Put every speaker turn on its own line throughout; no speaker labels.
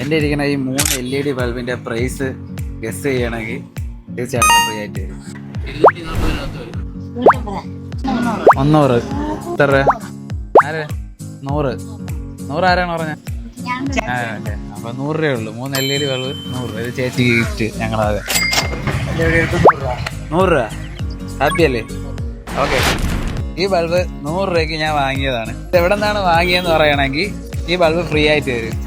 എൻ്റെ ഇരിക്കുന്ന ഈ 3 LED ബൾബിൻ്റെ പ്രൈസ് ഗസ് ചെയ്യണമെങ്കിൽ തീർച്ചയായിട്ടും ഫ്രീ ആയിട്ട് വരും. 100 എത്ര ആര് 100 ആരാണ് പറഞ്ഞത്? ഓക്കെ, അപ്പോൾ 100 രൂപയേ ഉള്ളൂ. 3 LED ബൾബ് 100 ഇത് ചേച്ചി ഗിഫ്റ്റ് ഞങ്ങളത് 100 രൂപ. ഹാപ്പി അല്ലേ? ഓക്കെ, ഈ ബൾബ് 100 രൂപയ്ക്ക് ഞാൻ വാങ്ങിയതാണ്. ഇത് എവിടെ നിന്നാണ് വാങ്ങിയതെന്ന് പറയണമെങ്കിൽ ഈ ബൾബ് ഫ്രീ ആയിട്ട് വരും.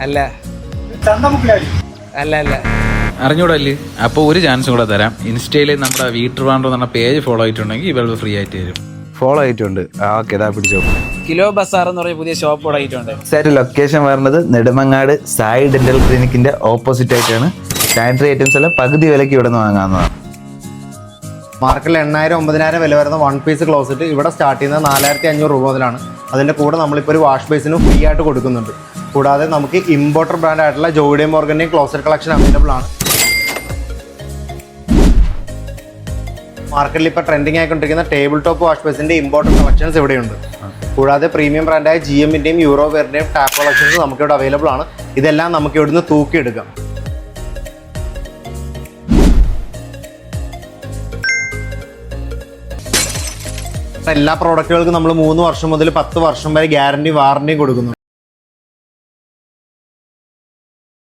അല്ല അല്ല അല്ല അറിഞ്ഞൂടല്ലേ? അപ്പോൾ ഒരു ചാൻസ് കൂടെ തരാം. ഇൻസ്റ്റയിൽ നമ്മുടെ വീട്ടർ വാണ്ടർ എന്ന് പറഞ്ഞ പേജ് ഫോളോ ആയിട്ടുണ്ടെങ്കിൽ ഈ ബൾബ് ഫ്രീ ആയിട്ട് തരും. ഫോളോ ആയിട്ടുണ്ട്. ഓക്കെ, ഇതാ പിടിച്ചോ. കിലോ ബസാർ എന്ന് പറഞ്ഞ പുതിയ ഷോപ്പ് തുടങ്ങിയിട്ടുണ്ട്. സൈറ്റ് ലൊക്കേഷൻ വരുന്നത് നെടുമങ്ങാട് സായി ഡെന്റൽ ക്ലിനിക്കിന്റെ ഓപ്പോസിറ്റ് ആയിട്ടാണ്. സാനിറ്ററി ഐറ്റംസ് എല്ലാം പകുതി വിലയ്ക്ക് ഇവിടെ നിന്ന് വാങ്ങാവുന്നതാണ്.
മാർക്കറ്റിൽ 8,000 9,000 വില വരുന്ന 1 പീസ് ക്ലോസറ്റ് ഇവിടെ സ്റ്റാർട്ട് ചെയ്യുന്നത് 4,500 രൂപ മുതലാണ്. അതിൻ്റെ കൂടെ നമ്മളിപ്പോൾ ഒരു വാഷ് ബേസിനും ഫ്രീ ആയിട്ട് കൊടുക്കുന്നുണ്ട്. കൂടാതെ നമുക്ക് ഇമ്പോർട്ടർ ബ്രാൻഡ് ആയിട്ടുള്ള ജോഡി മോർഗൻ്റെയും ക്ലോസറ്റ് കളക്ഷൻ അവൈലബിൾ ആണ്. മാർക്കറ്റിൽ ഇപ്പോൾ ട്രെൻഡിങ് ആയിക്കൊണ്ടിരിക്കുന്ന ടേബിൾ ടോപ്പ് വാഷ് ബേസിൻ്റെ ഇമ്പോർട്ടർ കളക്ഷൻസ് ഇവിടെയുണ്ട്. കൂടാതെ പ്രീമിയം ബ്രാൻഡായ GMൻ്റെയും യൂറോവെയറിൻ്റെയും ടാപ്പ് കളക്ഷൻസ് നമുക്കിവിടെ അവൈലബിൾ ആണ്. ഇതെല്ലാം നമുക്ക് ഇവിടുന്ന് തൂക്കിയെടുക്കാം. എല്ലാ പ്രോഡക്റ്റുകൾക്കും നമ്മൾ 3 വർഷം മുതൽ 10 വർഷം വരെ ഗ്യാരണ്ടി വാറണ്ടിയും കൊടുക്കുന്നു.